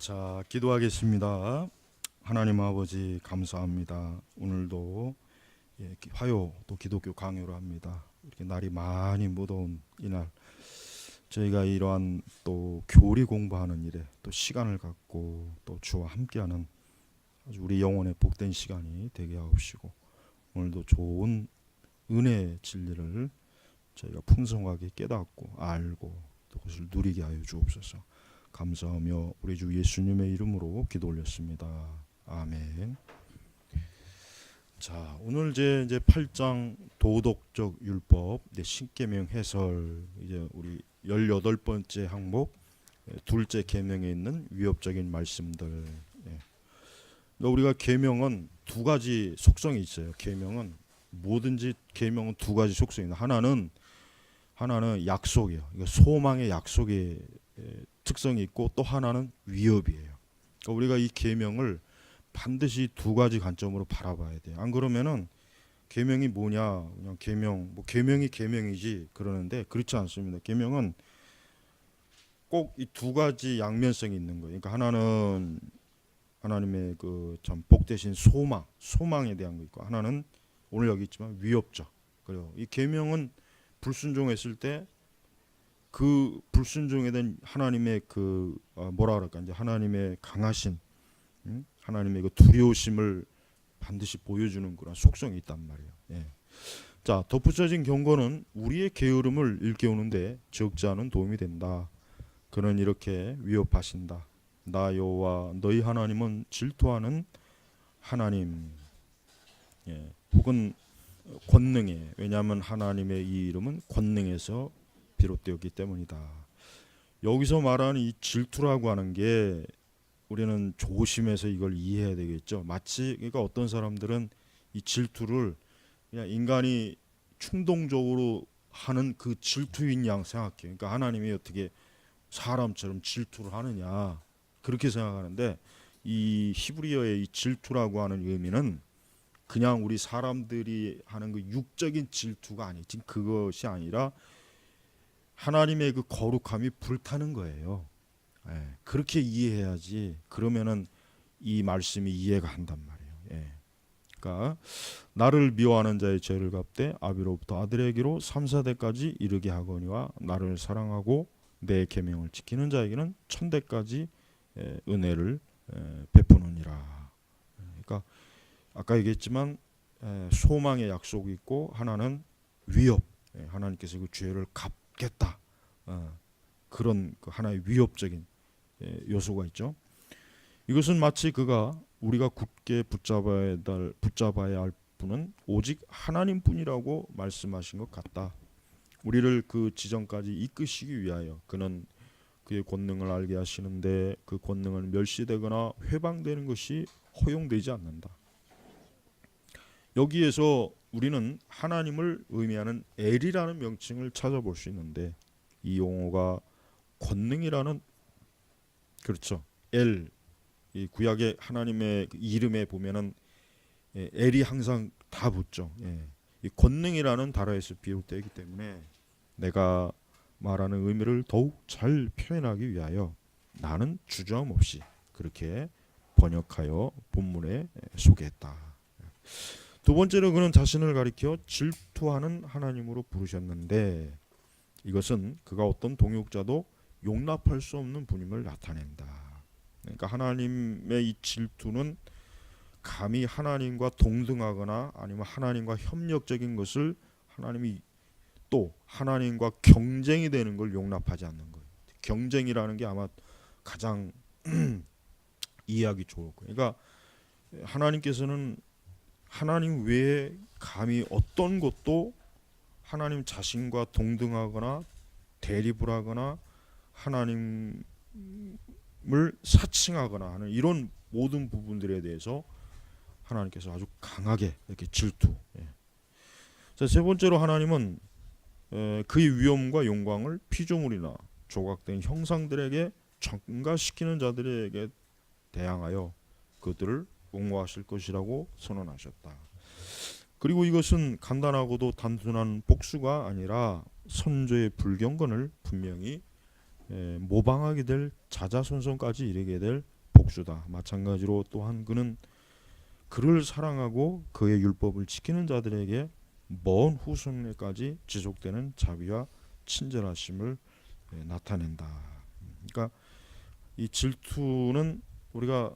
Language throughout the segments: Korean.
자, 기도하겠습니다. 하나님 아버지 감사합니다. 오늘도 화요 또 기독교 강요를 합니다. 이렇게 날이 많이 무더운 이날 저희가 이러한 또 교리 공부하는 일에 또 시간을 갖고 또 주와 함께하는 아주 우리 영혼의 복된 시간이 되게 하옵시고, 오늘도 좋은 은혜의 진리를 저희가 풍성하게 깨닫고 알고 또 그것을 누리게 하여 주옵소서. 감사하며 우리 주 예수님의 이름으로 기도 올렸습니다. 아멘. 자, 오늘 이제 8장 도덕적 율법 신계명 해설, 이제 우리 18번째 항목 둘째 계명에 있는 위협적인 말씀들. 그러니까 우리가 계명은 두 가지 속성이 있어요. 계명은 뭐든지 계명은 두 가지 속성이 있다. 하나는 약속이에요. 소망의 약속의 특성이 있고, 또 하나는 위협이에요. 그러니까 우리가 이 계명을 반드시 두 가지 관점으로 바라봐야 돼요. 안 그러면은 계명이 뭐냐, 그냥 계명, 계명이 계명이지 그러는데 그렇지 않습니다. 계명은 꼭 이 두 가지 양면성이 있는 거예요. 그러니까 하나는 하나님의 그 참 복되신 소망에 대한 거 있고, 하나는 오늘 여기 있지만 위협적. 그래요. 이 계명은 불순종했을 때 그 불순종에 대한 하나님의 그 뭐라 그럴까, 이제 하나님의 강하신 하나님의 그 두려우심을 반드시 보여주는 그런 속성이 있단 말이에요. 예. 자, 덧붙여진 경고는 우리의 게으름을 일깨우는데 적지 않은 도움이 된다. 그는 이렇게 위협하신다. 나 여호와 너희 하나님은 질투하는 하나님. 예. 혹은 권능에, 왜냐하면 하나님의 이 이름은 권능에서 비롯되었기 때문이다. 여기서 말하는 이 질투라고 하는 게 우리는 조심해서 이걸 이해해야 되겠죠. 마치 그러니까 어떤 사람들은 이 질투를 그냥 인간이 충동적으로 하는 그 질투인 양 생각해요. 그러니까 하나님이 어떻게 사람처럼 질투를 하느냐, 그렇게 생각하는데, 이 히브리어의 이 질투라고 하는 의미는 그냥 우리 사람들이 하는 그 육적인 질투가 아니지, 지금 그것이 아니라 하나님의 그 거룩함이 불타는 거예요. 예, 그렇게 이해해야지. 그러면은 이 말씀이 이해가 한단 말이에요. 예. 그러니까 나를 미워하는 자의 죄를 갚되 아비로부터 아들에게로 3, 4대까지 이르게 하거니와 나를 사랑하고 내 계명을 지키는 자에게는 1000대까지 은혜를 베푸느니라. 그러니까 아까 얘기했지만 소망의 약속이 있고, 하나는 위협. 하나님께서 그 죄를 갚겠다. 그런 그 하나의 위협적인 요소가 있죠. 이것은 마치 우리가 굳게 붙잡아야 할 분은 오직 하나님뿐이라고 말씀하신 것 같다. 우리를 그 지점까지 이끄시기 위하여 그는 그의 권능을 알게 하시는데, 그 권능은 멸시되거나 회방되는 것이 허용되지 않는다. 여기에서 우리는 하나님을 의미하는 엘이라는 명칭을 찾아볼 수 있는데, 이 용어가 권능이라는, 그렇죠, 엘, 이 구약의 하나님의 이름에 보면은 엘이 항상 다 붙죠. 이 권능이라는 단어에서 비롯되기 때문에 내가 말하는 의미를 더욱 잘 표현하기 위하여 나는 주저함없이 그렇게 번역하여 본문에 소개했다. 두 번째로 그는 자신을 가리켜 질투하는 하나님으로 부르셨는데, 이것은 그가 어떤 동역자도 용납할 수 없는 분임을 나타낸다. 그러니까 하나님의 이 질투는 감히 하나님과 동등하거나 아니면 하나님과 협력적인 것을, 하나님이 또 하나님과 경쟁이 되는 걸 용납하지 않는 거예요. 경쟁이라는 게 아마 가장 이해하기 좋을 거예요. 그러니까 하나님께서는 하나님 외에 감히 어떤 것도 하나님 자신과 동등하거나 대립을 하거나 하나님을 사칭하거나 하는 이런 모든 부분들에 대해서 하나님께서 아주 강하게 이렇게 질투. 자, 세 번째로 하나님은 그의 위엄과 영광을 피조물이나 조각된 형상들에게 전가시키는 자들에게 대항하여 그들을 옹호하실 것이라고 선언하셨다. 그리고 이것은 간단하고도 단순한 복수가 아니라 선조의 불경건을 분명히 모방하게 될, 자자손손까지 이르게 될 복수다. 마찬가지로 또한 그는 그를 사랑하고 그의 율법을 지키는 자들에게 먼 후손에까지 지속되는 자비와 친절하심을 나타낸다. 그러니까 이 질투는 우리가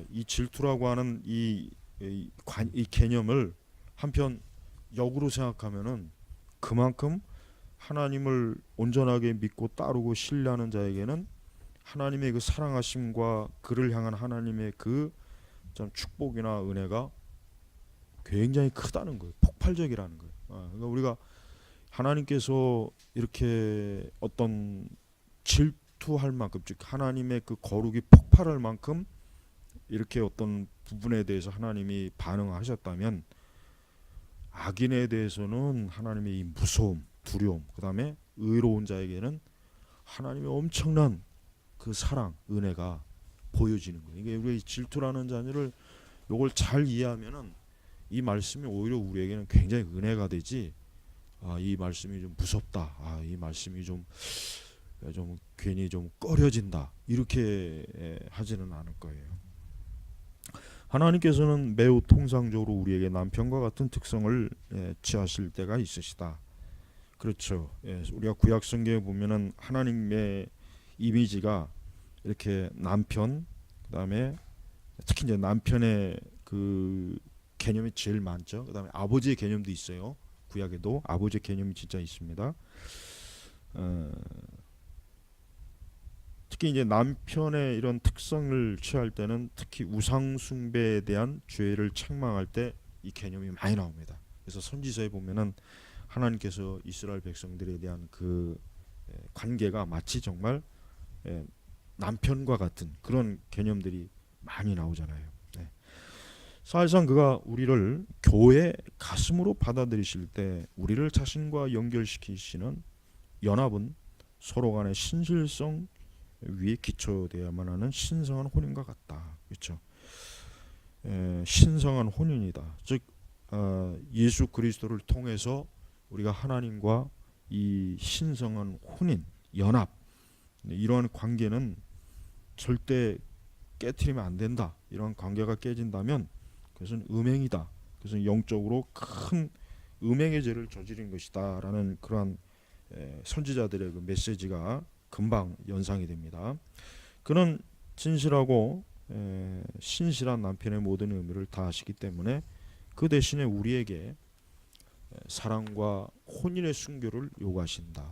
이 질투라고 하는 이 개념을 한편 역으로 생각하면은 그만큼 하나님을 온전하게 믿고 따르고 신뢰하는 자에게는 하나님의 그 사랑하심과 그를 향한 하나님의 그 참 축복이나 은혜가 굉장히 크다는 거예요. 폭발적이라는 거예요. 그러니까 우리가 하나님께서 이렇게 어떤 질투할 만큼, 즉 하나님의 그 거룩이 폭발할 만큼 이렇게 어떤 부분에 대해서 하나님이 반응하셨다면, 악인에 대해서는 하나님의 이 무서움, 두려움, 그 다음에 의로운 자에게는 하나님의 엄청난 그 사랑, 은혜가 보여지는 거예요. 이게 우리 질투라는 자녀를 요걸 잘 이해하면은 이 말씀이 오히려 우리에게는 굉장히 은혜가 되지. 이 말씀이 좀 무섭다. 이 말씀이 좀 괜히 좀 꺼려진다. 이렇게 하지는 않을 거예요. 하나님께서는 매우 통상적으로 우리에게 남편과 같은 특성을 취하실 때가 있으시다. 그렇죠. 우리가 구약 성경에 보면은 하나님의 이미지가 이렇게 남편, 그다음에 특히 이제 남편의 그 개념이 제일 많죠. 그다음에 아버지의 개념도 있어요. 구약에도 아버지의 개념이 진짜 있습니다. 특히 이제 남편의 이런 특성을 취할 때는 특히 우상 숭배에 대한 죄를 책망할 때 이 개념이 많이 나옵니다. 그래서 선지서에 보면은 하나님께서 이스라엘 백성들에 대한 그 관계가 마치 정말 남편과 같은 그런 개념들이 많이 나오잖아요. 사실상 그가 우리를 교회 가슴으로 받아들이실 때 우리를 자신과 연결시키시는 연합은 서로 간의 신실성 위에 기초되어야만 하는 신성한 혼인과 같다. 그렇죠? 신성한 혼인이다. 즉 예수 그리스도를 통해서 우리가 하나님과 이 신성한 혼인, 연합, 이러한 관계는 절대 깨트리면 안 된다. 이런 관계가 깨진다면 그것은 음행이다. 그것은 영적으로 큰 음행의 죄를 저지른 것이다 라는 그러한 선지자들의 그 메시지가 금방 연상이 됩니다. 그는 진실하고 신실한 남편의 모든 의무를 다하시기 때문에 그 대신에 우리에게 사랑과 혼인의 순교를 요구하신다.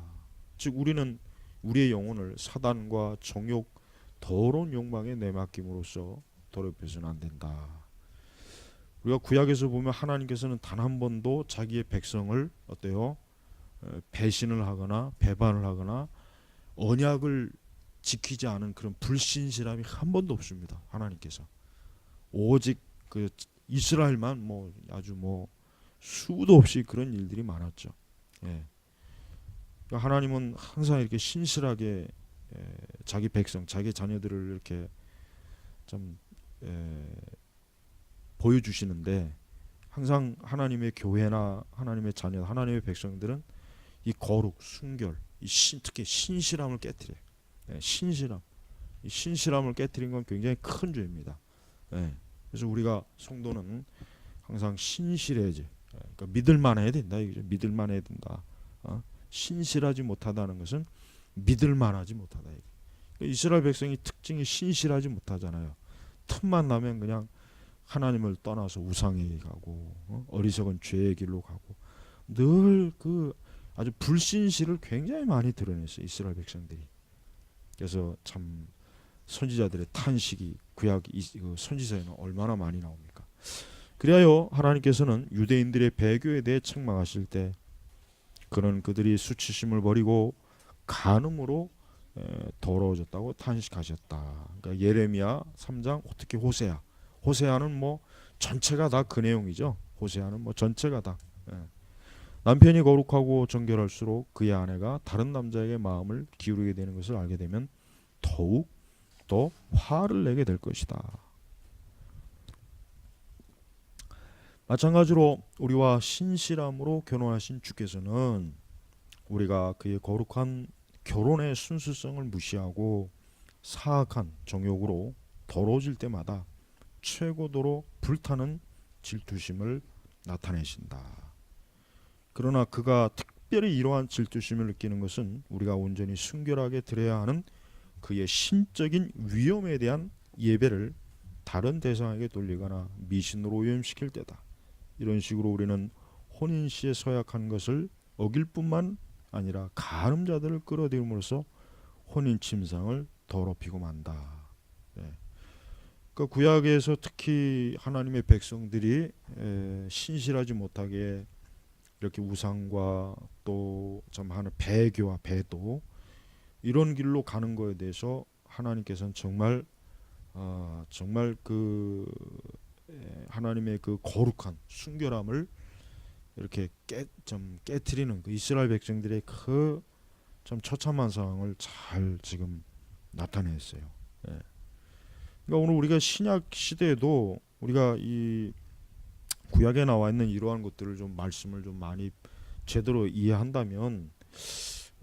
즉 우리는 우리의 영혼을 사단과 정욕, 더러운 욕망에 내맡김으로써 더럽혀서는 안 된다. 우리가 구약에서 보면 하나님께서는 단 한 번도 자기의 백성을 어때요? 배신을 하거나 배반을 하거나 언약을 지키지 않은 그런 불신실함이 한 번도 없습니다. 하나님께서 오직 그 이스라엘만 아주 수도 없이 그런 일들이 많았죠. 그러니까 하나님은 항상 이렇게 신실하게 자기 백성, 자기 자녀들을 이렇게 좀 보여주시는데, 항상 하나님의 교회나 하나님의 자녀, 하나님의 백성들은 이 거룩, 순결, 특히 신실함을 깨뜨려요. 신실함, 이 신실함을 깨뜨린 건 굉장히 큰 죄입니다. 그래서 우리가 성도는 항상 신실해야지. 그러니까 믿을만해야 된다. 믿을만해야 된다. 신실하지 못하다는 것은 믿을만하지 못하다. 그러니까 이스라엘 백성이 특징이 신실하지 못하잖아요. 틈만 나면 그냥 하나님을 떠나서 우상에 가고 어리석은 죄의 길로 가고 늘 그 아주 불신실을 굉장히 많이 드러냈어요. 이스라엘 백성들이. 그래서 참 선지자들의 탄식이 구약 선지서에는 얼마나 많이 나옵니까? 그리하여 하나님께서는 유대인들의 배교에 대해 책망하실 때 그는 그들이 수치심을 버리고 간음으로 더러워졌다고 탄식하셨다. 그러니까 예레미야 3장, 특히 호세아는 전체가 다 그 내용이죠. 호세아는 전체가 다. 남편이 거룩하고 정결할수록 그의 아내가 다른 남자에게 마음을 기울이게 되는 것을 알게 되면 더욱 더 화를 내게 될 것이다. 마찬가지로 우리와 신실함으로 결혼하신 주께서는 우리가 그의 거룩한 결혼의 순수성을 무시하고 사악한 정욕으로 더러워질 때마다 최고도로 불타는 질투심을 나타내신다. 그러나 그가 특별히 이러한 질투심을 느끼는 것은 우리가 온전히 순결하게 드려야 하는 그의 신적인 위험에 대한 예배를 다른 대상에게 돌리거나 미신으로 오염시킬 때다. 이런 식으로 우리는 혼인시에 서약한 것을 어길 뿐만 아니라 가늠자들을 끌어들임으로써 혼인 침상을 더럽히고 만다. 네. 그러니까 구약에서 특히 하나님의 백성들이 신실하지 못하게 이렇게 우상과 또 참 하는 배교와 배도 이런 길로 가는 거에 대해서 하나님께서는 정말 그 하나님의 그 거룩한 순결함을 이렇게 깨트리는 그 이스라엘 백성들의 그 참 처참한 상황을 잘 지금 나타냈어요. 예. 그러니까 오늘 우리가 신약 시대에도 우리가 이 구약에 나와 있는 이러한 것들을 좀 말씀을 좀 많이 제대로 이해한다면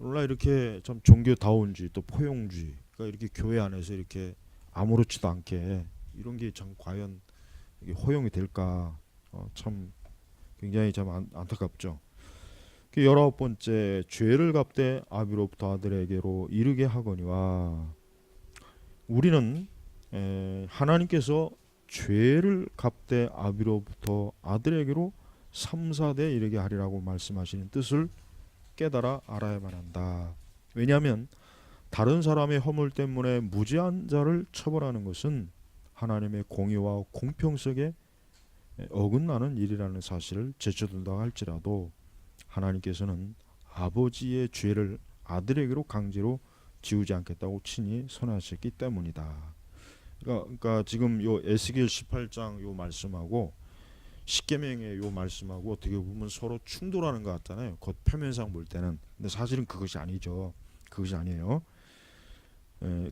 오늘날 이렇게 참 종교다운주의 또 포용주의, 그러니까 이렇게 교회 안에서 이렇게 아무렇지도 않게 이런 게 참 과연 이게 허용이 될까? 참 굉장히 참 안타깝죠. 그 19번째, 죄를 갚되 아비로부터 아들에게로 이르게 하거니와, 우리는 하나님께서 죄를 갚되 아비로부터 아들에게로 3, 4대 이르게 하리라고 말씀하시는 뜻을 깨달아 알아야만 한다. 왜냐하면 다른 사람의 허물 때문에 무죄한 자를 처벌하는 것은 하나님의 공의와 공평성에 어긋나는 일이라는 사실을 제쳐둔다 할지라도 하나님께서는 아버지의 죄를 아들에게로 강제로 지우지 않겠다고 친히 선하셨기 때문이다. 그러니까 지금 요 에스겔 18장 요 말씀하고 십계명의 요 말씀하고 어떻게 보면 서로 충돌하는 것 같잖아요. 겉 표면상 볼 때는. 근데 사실은 그것이 아니죠. 그것이 아니에요.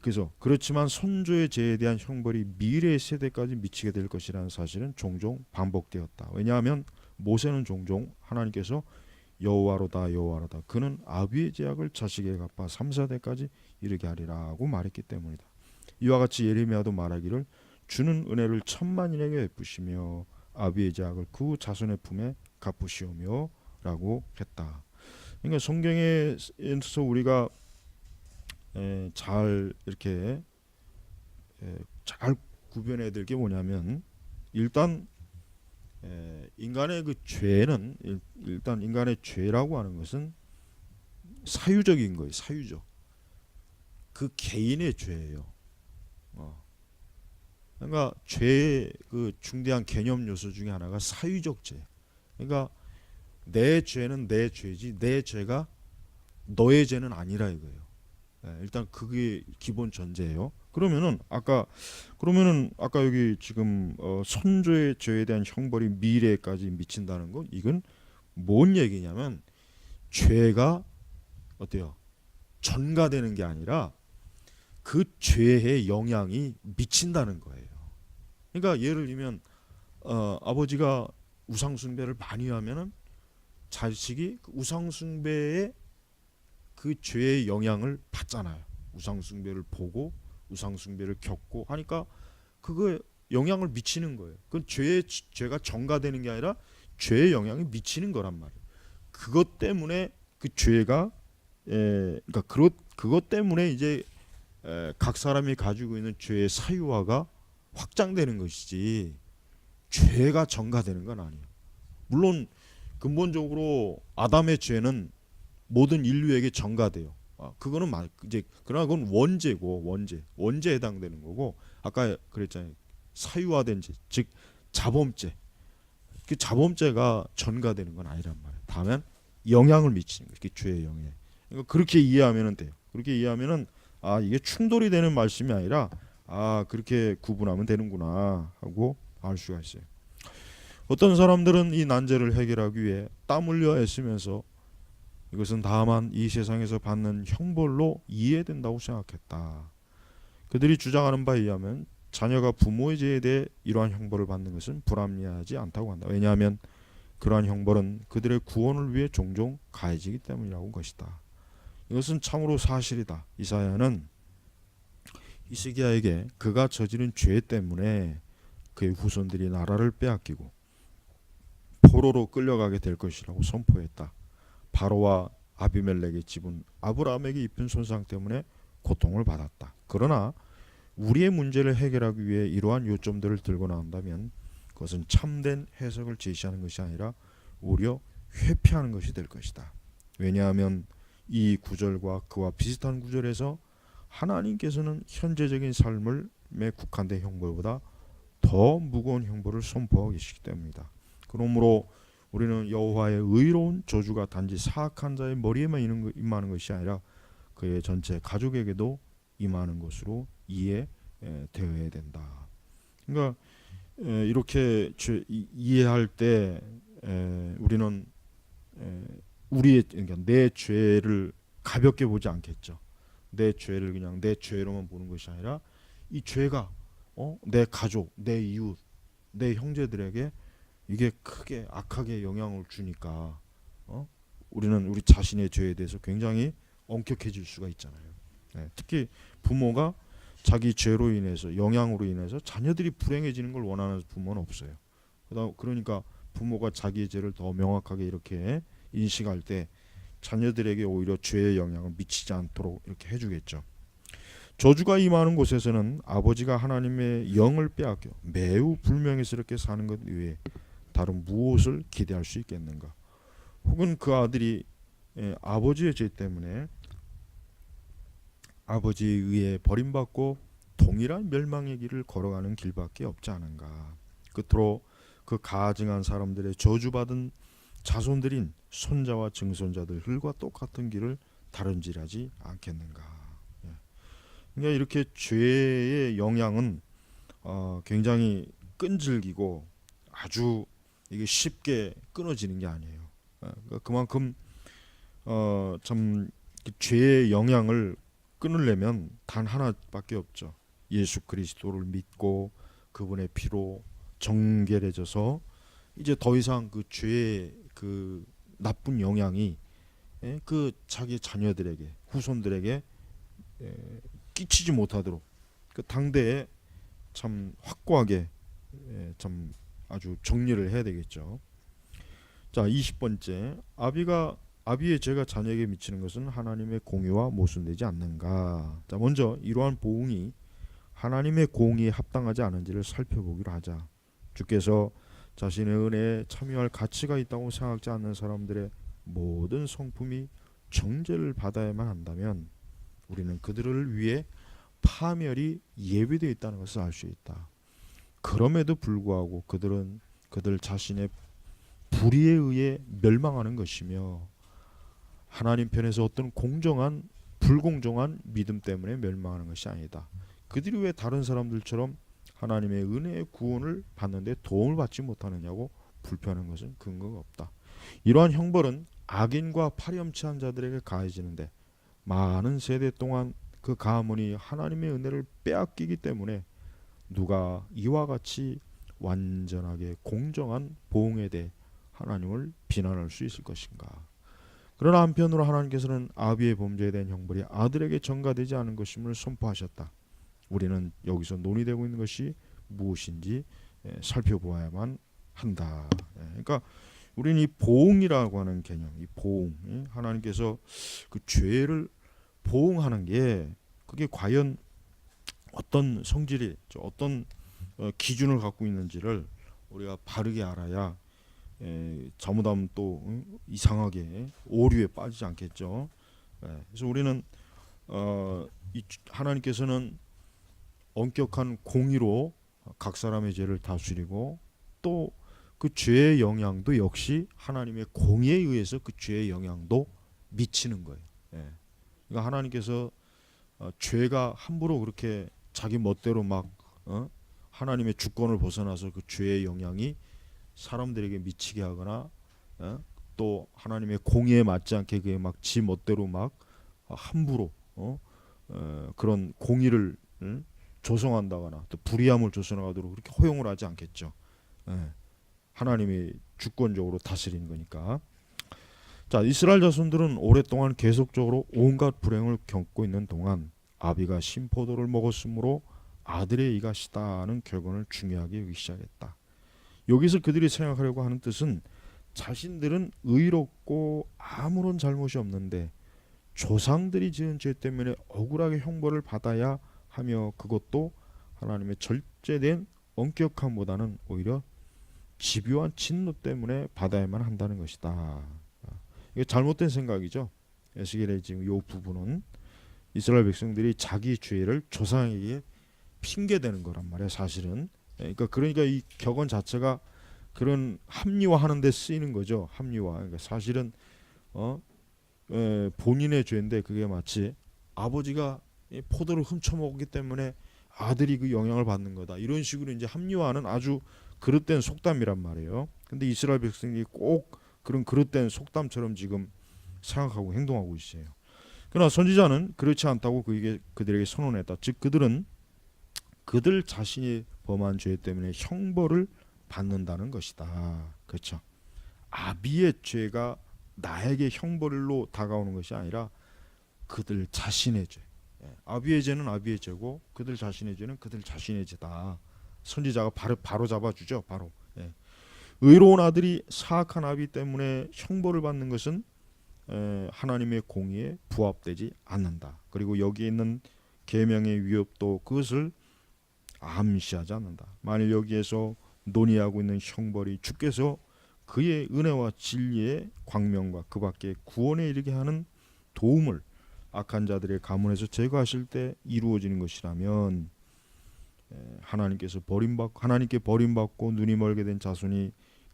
그래서 그렇지만 선조의 죄에 대한 형벌이 미래 세대까지 미치게 될 것이라는 사실은 종종 반복되었다. 왜냐하면 모세는 종종 하나님께서 여호와로다 여호와로다 그는 아비의 죄악을 자식에게 갚아 3, 4대까지 이르게 하리라고 말했기 때문이다. 이와 같이 예레미야도 말하기를 주는 은혜를 천만인에게 베푸시며 아비의 죄악을 그 자손의 품에 갚으시오며 라고 했다. 그러니까 성경에서 우리가 잘 이렇게 잘 구별해야 될 게 뭐냐면, 일단 인간의 그 죄는 일단 인간의 죄라고 하는 것은 사유적인 거예요. 사유적. 그 개인의 죄예요. 그러니까 죄의 그 중대한 개념 요소 중에 하나가 사유적 죄. 그러니까 내 죄는 내 죄지 내 죄가 너의 죄는 아니라 이거예요. 일단 그게 기본 전제예요. 그러면은 아까 여기 지금 선조의 죄에 대한 형벌이 미래까지 미친다는 건 이건 뭔 얘기냐면 죄가 어때요? 전가되는 게 아니라 그 죄의 영향이 미친다는 거예요. 그러니까 예를 들면 아버지가 우상숭배를 많이 하면은 자식이 그 우상숭배의 그 죄의 영향을 받잖아요. 우상숭배를 보고 우상숭배를 겪고 하니까 그거에 영향을 미치는 거예요. 그건 죄가 전가되는 게 아니라 죄의 영향이 미치는 거란 말이에요. 그것 때문에 그 죄가 그러니까 그것 때문에 이제 각 사람이 가지고 있는 죄의 사유화가 확장되는 것이지 죄가 전가되는 건 아니에요. 물론 근본적으로 아담의 죄는 모든 인류에게 전가돼요. 그거는 이제 그러나 그건 원죄고 원죄에 해당되는 거고, 아까 그랬잖아요. 사유화된 죄, 즉 자범죄. 그 자범죄가 전가되는 건 아니란 말이에요. 다만 영향을 미치는 거예요. 죄의 영향. 그러니까 그렇게 이해하면 돼요. 그렇게 이해하면은 이게 충돌이 되는 말씀이 아니라 그렇게 구분하면 되는구나 하고 알 수가 있어요. 어떤 사람들은 이 난제를 해결하기 위해 땀 흘려 애쓰면서 이것은 다만 이 세상에서 받는 형벌로 이해된다고 생각했다. 그들이 주장하는 바에 의하면 자녀가 부모의 죄에 대해 이러한 형벌을 받는 것은 불합리하지 않다고 한다. 왜냐하면 그러한 형벌은 그들의 구원을 위해 종종 가해지기 때문이라고 한 것이다. 이것은 참으로 사실이다. 이사야는 히스기야에게 그가 저지른 죄 때문에 그의 후손들이 나라를 빼앗기고 포로로 끌려가게 될 것이라고 선포했다. 바로와 아비멜렉의 집은 아브라함에게 입힌 손상 때문에 고통을 받았다. 그러나 우리의 문제를 해결하기 위해 이러한 요점들을 들고 나온다면 그것은 참된 해석을 제시하는 것이 아니라 오히려 회피하는 것이 될 것이다. 왜냐하면 이 구절과 그와 비슷한 구절에서 하나님께서는 현재적인 삶에 국한된 형벌보다 더 무거운 형벌을 선포하고 계시기 때문이다. 그러므로 우리는 여호와의 의로운 저주가 단지 사악한 자의 머리에만 임하는 것이 아니라 그의 전체 가족에게도 임하는 것으로 이해되어야 된다. 그러니까 이렇게 이해할 때 우리는 우리의 그러니까 내 죄를 가볍게 보지 않겠죠. 내 죄를 그냥 내 죄로만 보는 것이 아니라 이 죄가 내 가족, 내 이웃, 내 형제들에게 이게 크게 악하게 영향을 주니까 우리는 우리 자신의 죄에 대해서 굉장히 엄격해질 수가 있잖아요. 특히 부모가 자기 죄로 인해서 영향으로 인해서 자녀들이 불행해지는 걸 원하는 부모는 없어요. 그러니까 부모가 자기의 죄를 더 명확하게 이렇게 인식할 때 자녀들에게 오히려 죄의 영향을 미치지 않도록 이렇게 해주겠죠. 저주가 임하는 곳에서는 아버지가 하나님의 영을 빼앗겨 매우 불명예스럽게 사는 것 외에 다른 무엇을 기대할 수 있겠는가? 혹은 그 아들이 아버지의 죄 때문에 아버지에 의해 버림받고 동일한 멸망의 길을 걸어가는 길밖에 없지 않은가? 끝으로 그 가증한 사람들의 저주받은 자손들인 손자와 증손자들과 똑같은 길을 다른질하지 않겠는가? 그러니까 이렇게 죄의 영향은 굉장히 끈질기고 아주 이게 쉽게 끊어지는 게 아니에요. 그러니까 그만큼 참 죄의 영향을 끊으려면 단 하나밖에 없죠. 예수 그리스도를 믿고 그분의 피로 정결해져서 이제 더 이상 그 죄의 그 나쁜 영향이 그 자기 자녀들에게 후손들에게 끼치지 못하도록 그 당대에 참 확고하게 참 아주 정리를 해야 되겠죠. 자, 20번째, 아비의 죄가 자녀에게 미치는 것은 하나님의 공의와 모순되지 않는가? 자, 먼저 이러한 보응이 하나님의 공의에 합당하지 않은지를 살펴보기로 하자. 주께서 자신의 은혜에 참여할 가치가 있다고 생각지 않는 사람들의 모든 성품이 정죄를 받아야만 한다면 우리는 그들을 위해 파멸이 예비되어 있다는 것을 알 수 있다. 그럼에도 불구하고 그들은 그들 자신의 불의에 의해 멸망하는 것이며 하나님 편에서 어떤 불공정한 믿음 때문에 멸망하는 것이 아니다. 그들이 왜 다른 사람들처럼 하나님의 은혜의 구원을 받는데 도움을 받지 못하느냐고 불평하는 것은 근거가 없다. 이러한 형벌은 악인과 파렴치한 자들에게 가해지는데 많은 세대 동안 그 가문이 하나님의 은혜를 빼앗기기 때문에 누가 이와 같이 완전하게 공정한 보응에 대해 하나님을 비난할 수 있을 것인가? 그러나 한편으로 하나님께서는 아비의 범죄에 대한 형벌이 아들에게 전가되지 않은 것임을 선포하셨다. 우리는 여기서 논의되고 있는 것이 무엇인지 살펴보아야만 한다. 그러니까 우리는 이 보응이라고 하는 개념, 이 보응, 하나님께서 그 죄를 보응하는 게 그게 과연 어떤 성질이, 어떤 기준을 갖고 있는지를 우리가 바르게 알아야 잘못하면 또 이상하게 오류에 빠지지 않겠죠. 그래서 우리는 하나님께서는 엄격한 공의로 각 사람의 죄를 다스리고 또 그 죄의 영향도 역시 하나님의 공의에 의해서 그 죄의 영향도 미치는 거예요. 그러니까 하나님께서 죄가 함부로 그렇게 자기 멋대로 막 하나님의 주권을 벗어나서 그 죄의 영향이 사람들에게 미치게 하거나 또 하나님의 공의에 맞지 않게 그게 막 지 멋대로 막 함부로 그런 공의를 조성한다거나 또 불의함을 조성하도록 그렇게 허용을 하지 않겠죠. 하나님이 주권적으로 다스리는 거니까. 자, 이스라엘 자손들은 오랫동안 계속적으로 온갖 불행을 겪고 있는 동안 아비가 신포도를 먹었으므로 아들의 이가 시다는 결론을 중요하게 여기기 시작했다. 여기서 그들이 생각하려고 하는 뜻은 자신들은 의롭고 아무런 잘못이 없는데 조상들이 지은 죄 때문에 억울하게 형벌을 받아야 하며 그것도 하나님의 절제된 엄격함보다는 오히려 집요한 진노 때문에 받아야만 한다는 것이다. 이게 잘못된 생각이죠. 에스겔의 지금 이 부분은 이스라엘 백성들이 자기 죄를 조상에게 핑계대는 거란 말이야. 사실은. 그러니까 이 격언 자체가 그런 합리화하는 데 쓰이는 거죠. 합리화. 그러니까 사실은 본인의 죄인데 그게 마치 아버지가 포도를 훔쳐 먹었기 때문에 아들이 그 영향을 받는 거다. 이런 식으로 이제 합리화하는 아주 그릇된 속담이란 말이에요. 근데 이스라엘 백성이 꼭 그런 그릇된 속담처럼 지금 생각하고 행동하고 있어요. 그러나 선지자는 그렇지 않다고 그들에게 선언했다. 즉 그들은 그들 자신이 범한 죄 때문에 형벌을 받는다는 것이다. 그렇죠. 아비의 죄가 나에게 형벌로 다가오는 것이 아니라 그들 자신의 죄. 아비의 죄는 아비의 죄고 그들 자신의 죄는 그들 자신의 죄다. 선지자가 바로 잡아주죠. 바로. 의로운 아들이 사악한 아비 때문에 형벌을 받는 것은 하나님의 공의에 부합되지 않는다. 그리고 여기에 있는 계명의 위협도 그것을 암시하지 않는다. 만일 여기에서 논의하고 있는 형벌이 주께서 그의 은혜와 진리의 광명과 그 밖에 구원에 이르게 하는 도움을 악한 자들의 가문에서 제거하실 때 이루어지는 것이라면 하나님께 버림받고 눈이 멀게 된 자손이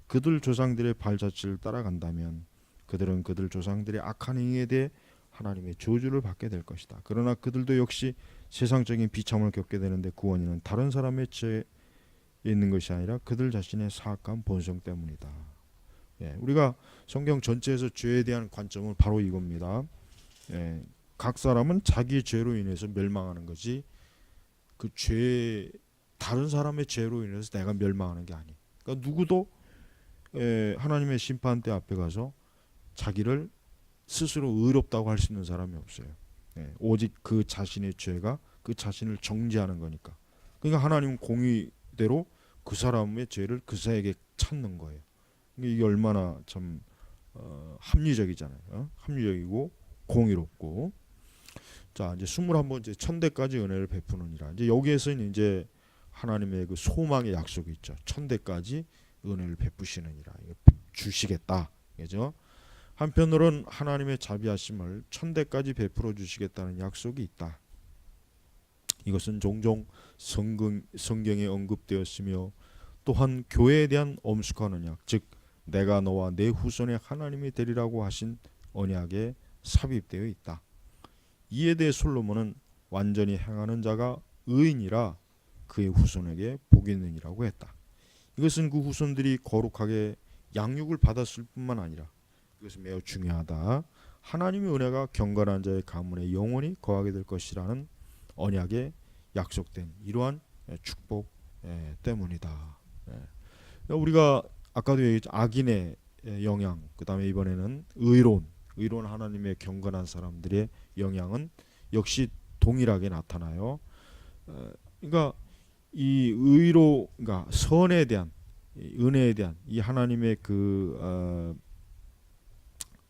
그들 조상들의 발자취를 따라간다면 그들은 그들 조상들의 악한 행위에 대해 하나님의 저주를 받게 될 것이다. 그러나 그들도 역시 세상적인 비참을 겪게 되는데 그 원인은 다른 사람의 죄에 있는 것이 아니라 그들 자신의 사악한 본성 때문이다. 우리가 성경 전체에서 죄에 대한 관점은 바로 이겁니다. 각 사람은 자기 죄로 인해서 멸망하는 거지 다른 사람의 죄로 인해서 내가 멸망하는 게 아니에요. 그러니까 누구도 하나님의 심판대 앞에 가서 자기를 스스로 의롭다고 할 수 있는 사람이 없어요. 오직 그 자신의 죄가 그 자신을 정죄하는 거니까. 그러니까 하나님은 공의대로 그 사람의 죄를 그사에게 찾는 거예요. 이게 얼마나 참 합리적이잖아요. 합리적이고 공의롭고. 자, 이제 21번째 천대까지 은혜를 베푸느니라. 이제 여기에서는 이제 하나님의 그 소망의 약속이 있죠. 천대까지 은혜를 베푸시느니라. 주시겠다. 그죠? 한편으로는 하나님의 자비하심을 천대까지 베풀어 주시겠다는 약속이 있다. 이것은 종종 성경에 언급되었으며 또한 교회에 대한 엄숙한 언약, 즉 내가 너와 내 후손의 하나님이 되리라고 하신 언약에 삽입되어 있다. 이에 대해 솔로몬은 완전히 행하는 자가 의인이라 그의 후손에게 복이 있느니라고 했다. 이것은 그 후손들이 거룩하게 양육을 받았을 뿐만 아니라 이것은 매우 중요하다. 하나님의 은혜가 경건한 자의 가문에 영원히 거하게 될 것이라는 언약에 약속된 이러한 축복 때문이다. 우리가 아까도 얘기했죠. 악인의 영향, 그 다음에 이번에는 의로운 하나님의 경건한 사람들의 영향은 역시 동일하게 나타나요. 그러니까 그러니까 선에 대한 은혜에 대한 이 하나님의 그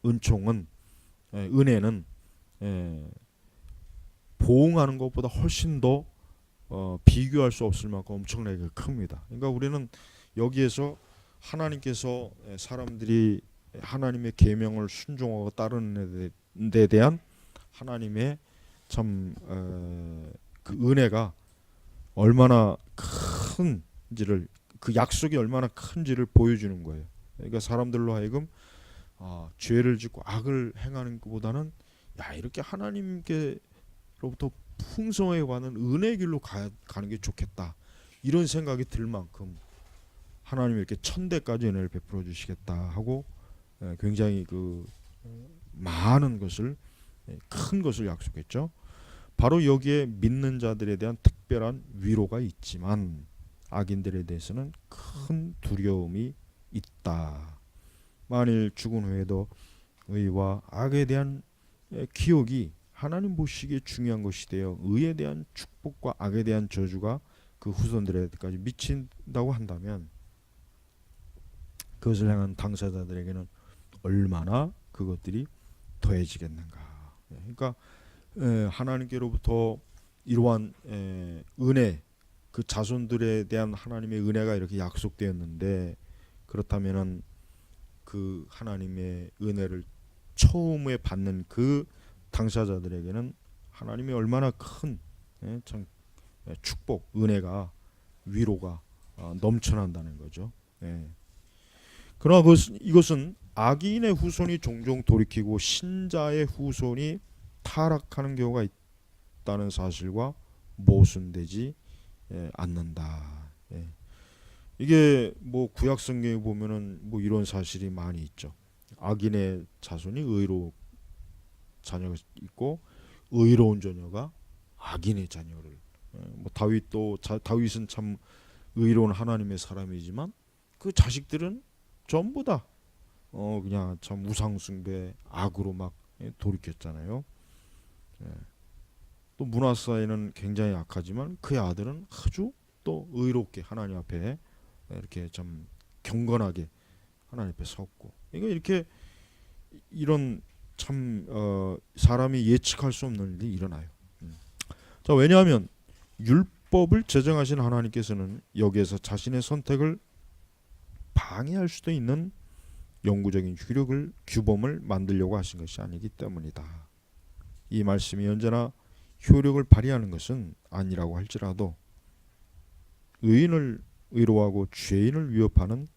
은총은 은혜는 보응하는 것보다 훨씬 더 비교할 수 없을 만큼 엄청나게 큽니다. 그러니까 우리는 여기에서 하나님께서 사람들이 하나님의 계명을 순종하고 따르는 데 대한 하나님의 참 그 은혜가 얼마나 큰지를 그 약속이 얼마나 큰지를 보여주는 거예요. 그러니까 사람들로 하여금 죄를 짓고 악을 행하는 것보다는 이렇게 하나님께로부터 풍성하게 받는 은혜의 길로 가는 게 좋겠다. 이런 생각이 들 만큼 하나님이 이렇게 천대까지 은혜를 베풀어 주시겠다 하고 굉장히 그 많은 것을 큰 것을 약속했죠. 바로 여기에 믿는 자들에 대한 특별한 위로가 있지만 악인들에 대해서는 큰 두려움이 있다. 만일 죽은 후에도 의와 악에 대한 기억이 하나님 보시기에 중요한 것이 되어 의에 대한 축복과 악에 대한 저주가 그 후손들에게까지 미친다고 한다면 그것을 향한 당사자들에게는 얼마나 그것들이 더해지겠는가. 그러니까 하나님께로부터 이러한 은혜, 그 자손들에 대한 하나님의 은혜가 이렇게 약속되었는데, 그렇다면은 그 하나님의 은혜를 처음에 받는 그 당사자들에게는 하나님이 얼마나 큰 참 축복, 은혜가, 위로가 넘쳐난다는 거죠. 그러나 이것은 악인의 후손이 종종 돌이키고 신자의 후손이 타락하는 경우가 있다는 사실과 모순되지 않는다. 이게 뭐 구약 성경에 보면은 뭐 이런 사실이 많이 있죠. 악인의 자손이 의로 자녀가 있고 의로운 자녀가 악인의 자녀를 뭐 다윗은 참 의로운 하나님의 사람이지만 그 자식들은 전부 다 그냥 참 우상숭배 악으로 막 돌이켰잖아요. 또 문하사에는 굉장히 약하지만 그의 아들은 아주 또 의롭게 하나님 앞에 이렇게 참 경건하게 하나님 앞에 섰고, 이거 이렇게 이런 참 사람이 예측할 수 없는 일이 일어나요. 자, 왜냐하면 율법을 제정하신 하나님께서는 여기에서 자신의 선택을 방해할 수도 있는 영구적인 규범을 만들려고 하신 것이 아니기 때문이다. 이 말씀이 언제나 효력을 발휘하는 것은 아니라고 할지라도 의인을 의로하고 죄인을 위협하는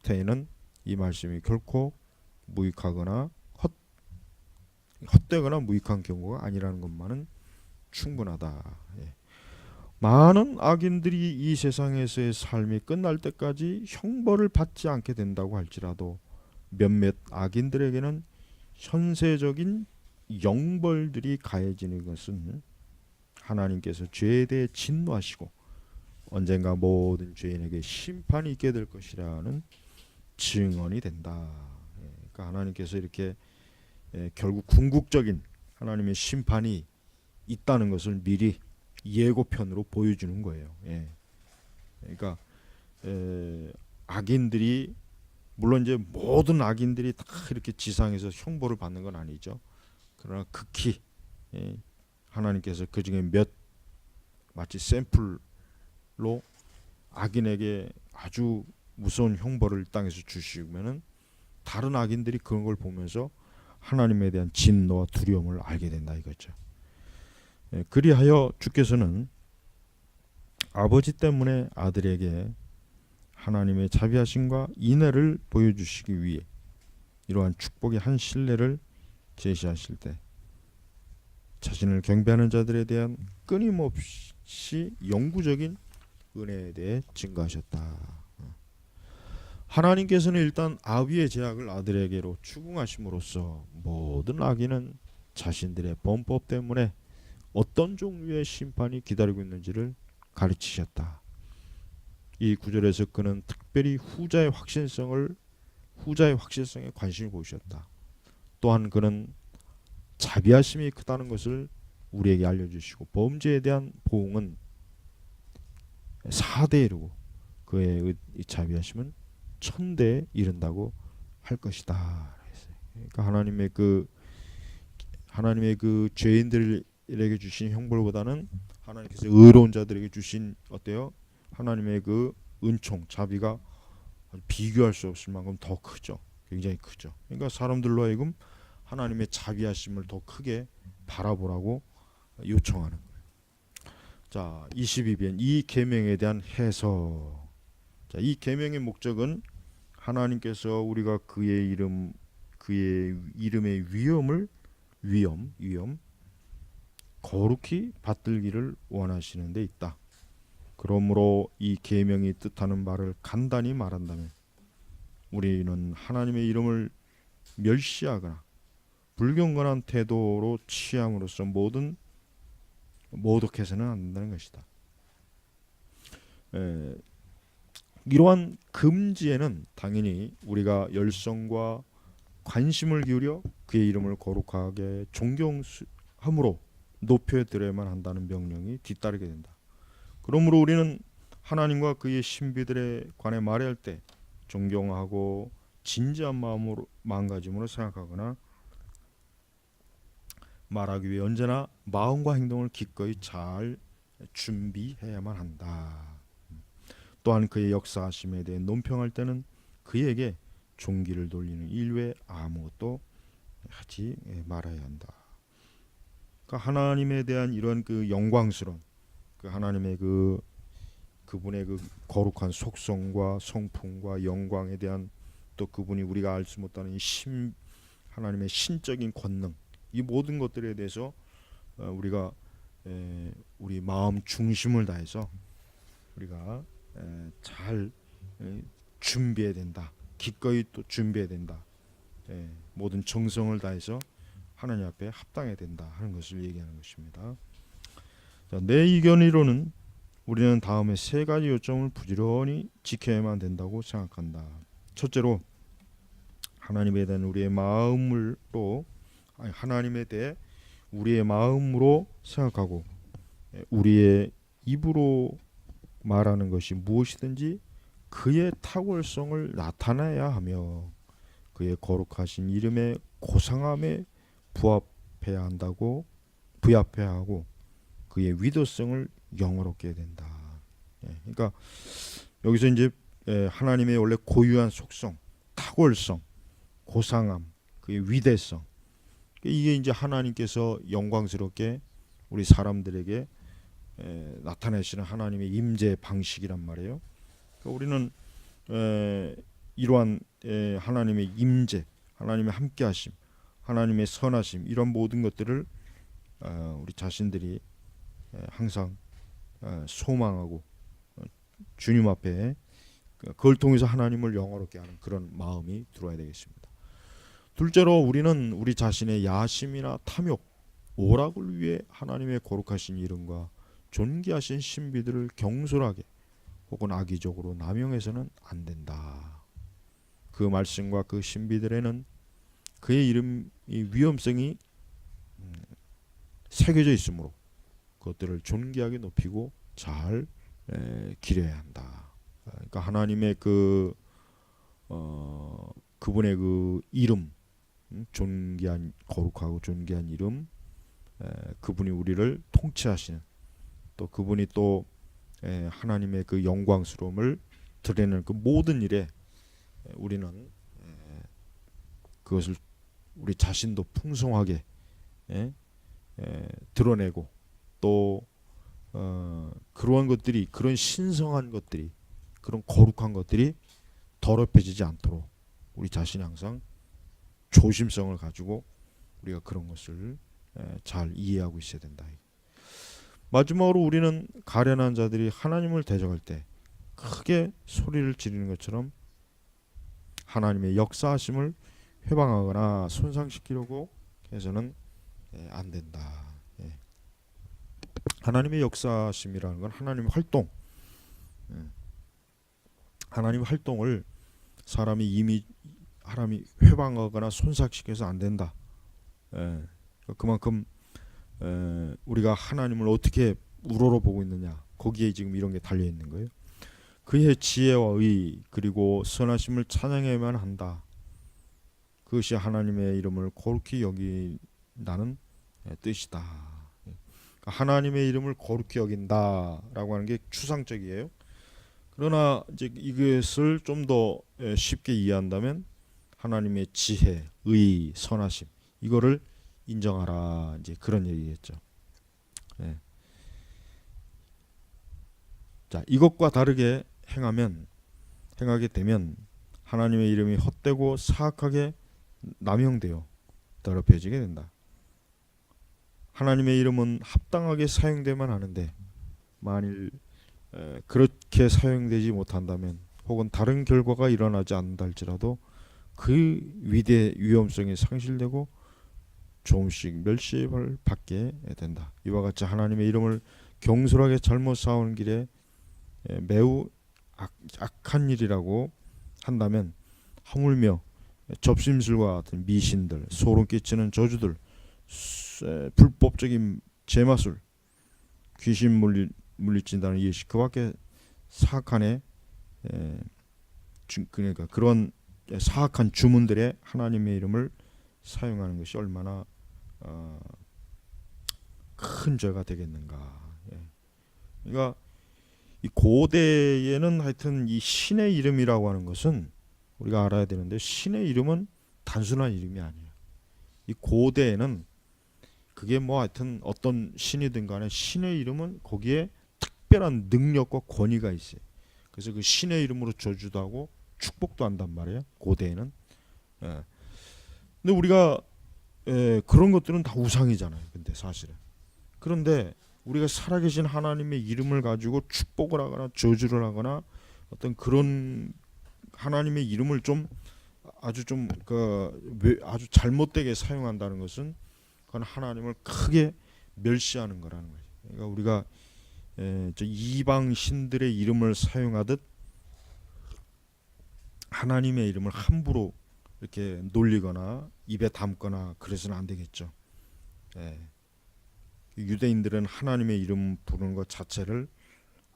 태에는 이 말씀이 결코 무익하거나 헛되거나 무익한 경우가 아니라는 것만은 충분하다. 많은 악인들이 이 세상에서의 삶이 끝날 때까지 형벌을 받지 않게 된다고 할지라도 몇몇 악인들에게는 현세적인 영벌들이 가해지는 것은 하나님께서 죄에 대해 진노하시고 언젠가 모든 죄인에게 심판이 있게 될 것이라는 증언이 된다. 그러니까 하나님께서 이렇게 결국 궁극적인 하나님의 심판이 있다는 것을 미리 예고편으로 보여주는 거예요. 그러니까 악인들이, 물론 이제 모든 악인들이 다 이렇게 지상에서 형벌을 받는 건 아니죠. 그러나 극히 하나님께서 그 중에 마치 샘플로 악인에게 아주 무서운 형벌을 땅에서 주시면은 다른 악인들이 그런 걸 보면서 하나님에 대한 진노와 두려움을 알게 된다 이거죠. 그리하여 주께서는 아버지 때문에 아들에게 하나님의 자비하심과 인애를 보여주시기 위해 이러한 축복의 한 실례를 제시하실 때 자신을 경배하는 자들에 대한 끊임없이 영구적인 은혜에 대해 증거하셨다. 하나님께서는 일단 아비의 제약을 아들에게로 추궁하심으로써 모든 악인은 자신들의 범법 때문에 어떤 종류의 심판이 기다리고 있는지를 가르치셨다. 이 구절에서 그는 특별히 후자의 확신성에 관심을 보이셨다. 또한 그는 자비하심이 크다는 것을 우리에게 알려주시고 범죄에 대한 보응은 4대에 이르고 그의 이 자비하심은 1000대에 이른다고 할 것이다. 그러니까 하나님의 그 죄인들에게 주신 형벌보다는 하나님께서 의로운 자들에게 주신 하나님의 그 은총, 자비가 비교할 수 없을 만큼 더 크죠. 굉장히 크죠. 그러니까 사람들로 하여금 하나님의 자비하심을 더 크게 바라보라고 요청하는 거예요. 자, 22편 이 계명에 대한 해석. 자, 이 계명의 목적은 하나님께서 우리가 그의 이름의 위엄 거룩히 받들기를 원하시는 데 있다. 그러므로 이 계명이 뜻하는 바를 간단히 말한다면 우리는 하나님의 이름을 멸시하거나 불경건한 태도로 취함으로써 모독해서는 안 된다는 것이다. 이러한 금지에는 당연히 우리가 열성과 관심을 기울여 그의 이름을 거룩하게 존경하는 함으로 높여드려야만 한다는 명령이 뒤따르게 된다. 그러므로 우리는 하나님과 그의 신비들에 관해 말할 때 존경하고 진지한 마음으로 마음가짐으로 생각하거나 말하기 위해 언제나 마음과 행동을 기꺼이 잘 준비해야만 한다. 또한 그의 역사하심에 대해 논평할 때는 그에게 종기를 돌리는 일 외에 아무것도 하지 말아야 한다. 그러니까 하나님에 대한 이런 그 영광스러운 그 하나님의 그분의 그 거룩한 속성과 성품과 영광에 대한 또 그분이 우리가 알 수 못하는 하나님의 신적인 권능 이 모든 것들에 대해서 우리가 우리 마음 중심을 다해서 우리가 잘 준비해야 된다. 기꺼이 또 준비해야 된다. 모든 정성을 다해서 하나님 앞에 합당해야 된다 하는 것을 얘기하는 것입니다. 자, 내 의견으로는 우리는 다음에 세 가지 요점을 부지런히 지켜야만 된다고 생각한다. 첫째로 하나님에 대한 우리의 마음으로 하나님에 대해 우리의 마음으로 생각하고 우리의 입으로 말하는 것이 무엇이든지 그의 탁월성을 나타내야 하며 그의 거룩하신 이름의 고상함에 부합해야 하고 그의 위대성을 영어롭게 해야 된다. 그러니까 여기서 이제 하나님의 원래 고유한 속성, 탁월성, 고상함, 그의 위대성 이게 이제 하나님께서 영광스럽게 우리 사람들에게 나타내시는 하나님의 임재 방식이란 말이에요. 그러니까 우리는 이러한 하나님의 임재, 하나님의 함께하심, 하나님의 선하심 이런 모든 것들을 우리 자신들이 항상 소망하고 주님 앞에 그걸 통해서 하나님을 영화롭게 하는 그런 마음이 들어야 되겠습니다. 둘째로 우리는 우리 자신의 야심이나 탐욕, 오락을 위해 하나님의 거룩하신 이름과 존귀하신 신비들을 경솔하게 혹은 악의적으로 남용해서는 안 된다. 그 말씀과 그 신비들에는 그의 이름의 위엄성이 새겨져 있으므로 그것들을 존귀하게 높이고 잘 기려야 한다. 그러니까 하나님의 그분의 그 이름, 존귀한 거룩하고 존귀한 이름, 그분이 우리를 통치하시는 또 그분이 또 하나님의 그 영광스러움을 드러내는 그 모든 일에 우리는 그것을 우리 자신도 풍성하게 드러내고 또 그러한 것들이 그런 신성한 것들이 그런 거룩한 것들이 더럽혀지지 않도록 우리 자신이 항상 조심성을 가지고 우리가 그런 것을 잘 이해하고 있어야 된다. 마지막으로 우리는 가련한 자들이 하나님을 대적할 때 크게 소리를 지르는 것처럼 하나님의 역사하심을 회방하거나 손상시키려고 해서는 안 된다. 하나님의 역사심이라는 건 하나님의 활동, 하나님의 활동을 사람이 회방하거나 손상시켜서 안 된다. 그만큼 우리가 하나님을 어떻게 우러러보고 있느냐 거기에 지금 이런 게 달려 있는 거예요. 그의 지혜와 의 그리고 선하심을 찬양해야만 한다. 그것이 하나님의 이름을 거룩히 여긴다는 뜻이다. 하나님의 이름을 거룩히 여긴다라고 하는 게 추상적이에요. 그러나 이제 이것을 좀 더 쉽게 이해한다면 하나님의 지혜, 의, 선하심 이거를 인정하라 이제 그런 얘기겠죠. 자, 이것과 다르게 행하게 되면 하나님의 이름이 헛되고 사악하게 남용되어 더럽혀지게 된다. 하나님의 이름은 합당하게 사용되만 하는데 만일 그렇게 사용되지 못한다면 혹은 다른 결과가 일어나지 않는다 할지라도 그 위험성이 상실되고 조금씩 멸시를 받게 된다. 이와 같이 하나님의 이름을 경솔하게 잘못 사오는 길에 매우 악한 일이라고 한다면 하물며 접심술과 같은 미신들, 소름 끼치는 저주들, 불법적인 제마술, 귀신 물리친다는 예시, 그밖에 사악한의 그러니까 그런 사악한 주문들의 하나님의 이름을 사용하는 것이 얼마나 큰 죄가 되겠는가. 그러니까 이 고대에는 하여튼 이 신의 이름이라고 하는 것은 우리가 알아야 되는데, 신의 이름은 단순한 이름이 아니에요. 이 고대에는 그게 뭐 하여튼 어떤 신이든 간에 신의 이름은 거기에 특별한 능력과 권위가 있어요. 그래서 그 신의 이름으로 저주도 하고 축복도 한단 말이에요, 고대에는. 예. 근데 우리가 그런 것들은 다 우상이잖아요. 근데 사실은. 그런데 우리가 살아계신 하나님의 이름을 가지고 축복을 하거나 저주를 하거나 어떤 그런 하나님의 이름을 좀 아주 아주 잘못되게 사용한다는 것은 그건 하나님을 크게 멸시하는 거라는 거죠. 그러니까 우리가 저 이방 신들의 이름을 사용하듯 하나님의 이름을 함부로 이렇게 놀리거나 입에 담거나 그래서는 안 되겠죠. 유대인들은 하나님의 이름 부르는 것 자체를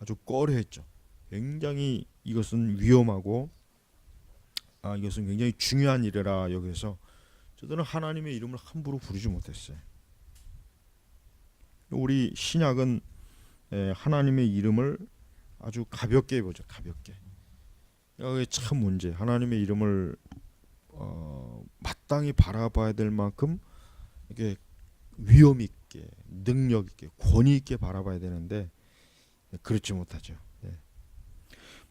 아주 꺼려했죠. 굉장히 이것은 위험하고 이것은 굉장히 중요한 일이라 여기서 저들은 하나님의 이름을 함부로 부르지 못했어요. 우리 신약은 하나님의 이름을 아주 가볍게 보죠. 가볍게. 이게 참 문제. 하나님의 이름을 마땅히 바라봐야 될 만큼 이게 위험 있게, 능력 있게, 권위 있게 바라봐야 되는데 그렇지 못하죠.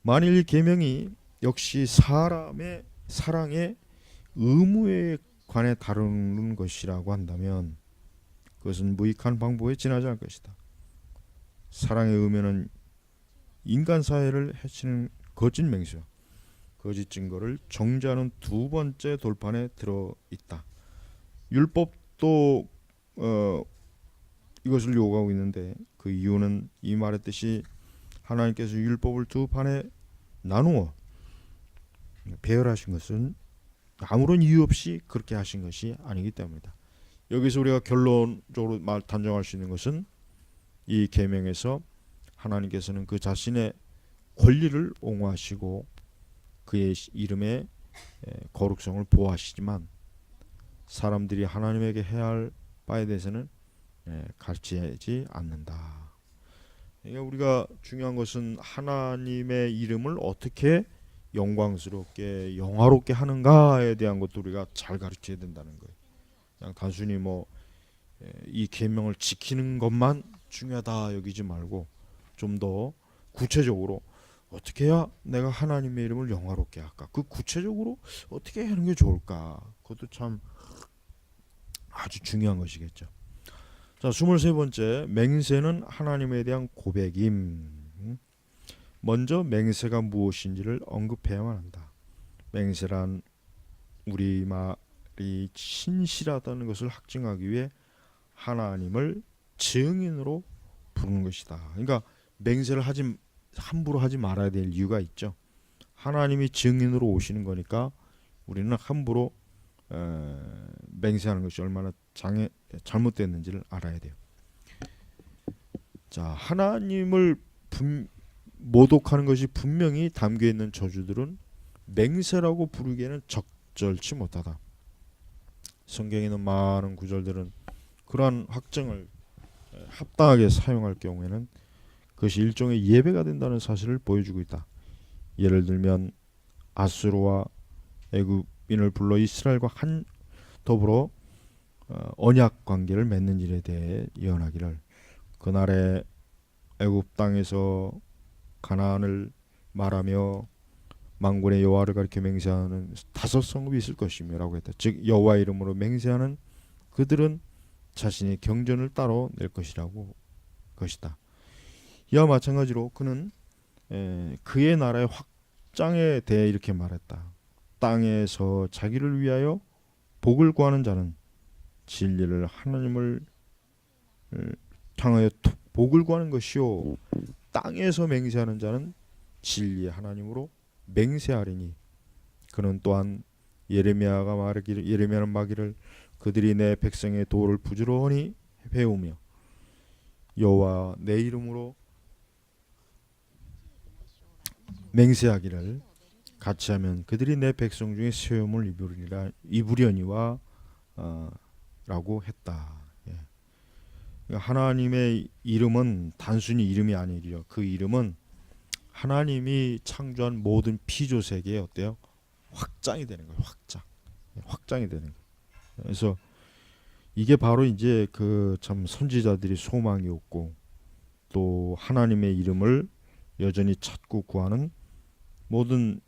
만일 이 계명이 역시 사람의 사랑의 의무에 관해 다루는 것이라고 한다면 그것은 무익한 방법에 지나지 않을 것이다. 사랑의 의무는 인간 사회를 해치는 거짓 맹세와 거짓 증거를 정죄하는 두 번째 돌판에 들어 있다. 율법도 이것을 요구하고 있는데 그 이유는 이 말의 뜻이 하나님께서 율법을 두 판에 나누어 배열하신 것은 아무런 이유 없이 그렇게 하신 것이 아니기 때문이다. 여기서 우리가 결론적으로 단정할 수 있는 것은 이 계명에서 하나님께서는 그 자신의 권리를 옹호하시고 그의 이름의 거룩성을 보호하시지만 사람들이 하나님에게 해야 할 바에 대해서는 가르치지 않는다. 그러니까 우리가 중요한 것은 하나님의 이름을 어떻게 영광스럽게 영화롭게 하는가에 대한 것도 우리가 잘 가르쳐야 된다는 거예요. 그냥 단순히 이 계명을 지키는 것만 중요하다 여기지 말고 좀 더 구체적으로 어떻게 해야 내가 하나님의 이름을 영화롭게 할까? 그 구체적으로 어떻게 하는 게 좋을까? 그것도 참 아주 중요한 것이겠죠. 자, 23번째, 맹세는 하나님에 대한 고백임. 먼저 맹세가 무엇인지를 언급해야만 한다. 맹세란 우리말이 신실하다는 것을 확증하기 위해 하나님을 증인으로 부르는 것이다. 그러니까 맹세를 함부로 하지 말아야 될 이유가 있죠. 하나님이 증인으로 오시는 거니까 우리는 함부로 맹세하는 것이 얼마나 잘못됐는지를 알아야 돼요. 자, 하나님을 모독하는 것이 분명히 담겨 있는 저주들은 맹세라고 부르기에는 적절치 못하다. 성경에 있는 많은 구절들은 그러한 확증을 합당하게 사용할 경우에는 그것이 일종의 예배가 된다는 사실을 보여주고 있다. 예를 들면 아수르와 애굽인을 불러 이스라엘과 더불어 언약 관계를 맺는 일에 대해 예언하기를, 그날에 애굽 땅에서 가나안을 말하며 만군의 여호와를 가리켜 맹세하는 5 성읍이 있을 것이며라고 했다. 즉 여호와 이름으로 맹세하는 그들은 자신의 경전을 따로 낼 것이다. 이와 마찬가지로 그는 그의 나라의 확장에 대해 이렇게 말했다. 땅에서 자기를 위하여 복을 구하는 자는 진리를 하나님을 향하여 복을 구하는 것이요, 땅에서 맹세하는 자는 진리의 하나님으로 맹세하리니 그는 또한 예레미야는 말하기를 그들이 내 백성의 도를 부지런히 배우며 여호와 내 이름으로 맹세하기를 같이 하면 그들이 내 백성 중에 세움을 입으려니와 라고 했다. 예. 그러니까 하나님의 이름은 단순히 이름이 아니리요. 그 이름은 하나님이 창조한 모든 피조 세계에 어때요? 확장이 되는 거예요. 확장이 되는 거예요. 그래서 이게 바로 이제 그 참 선지자들이 소망이었고 또 하나님의 이름을 여전히 찾고 구하는 모든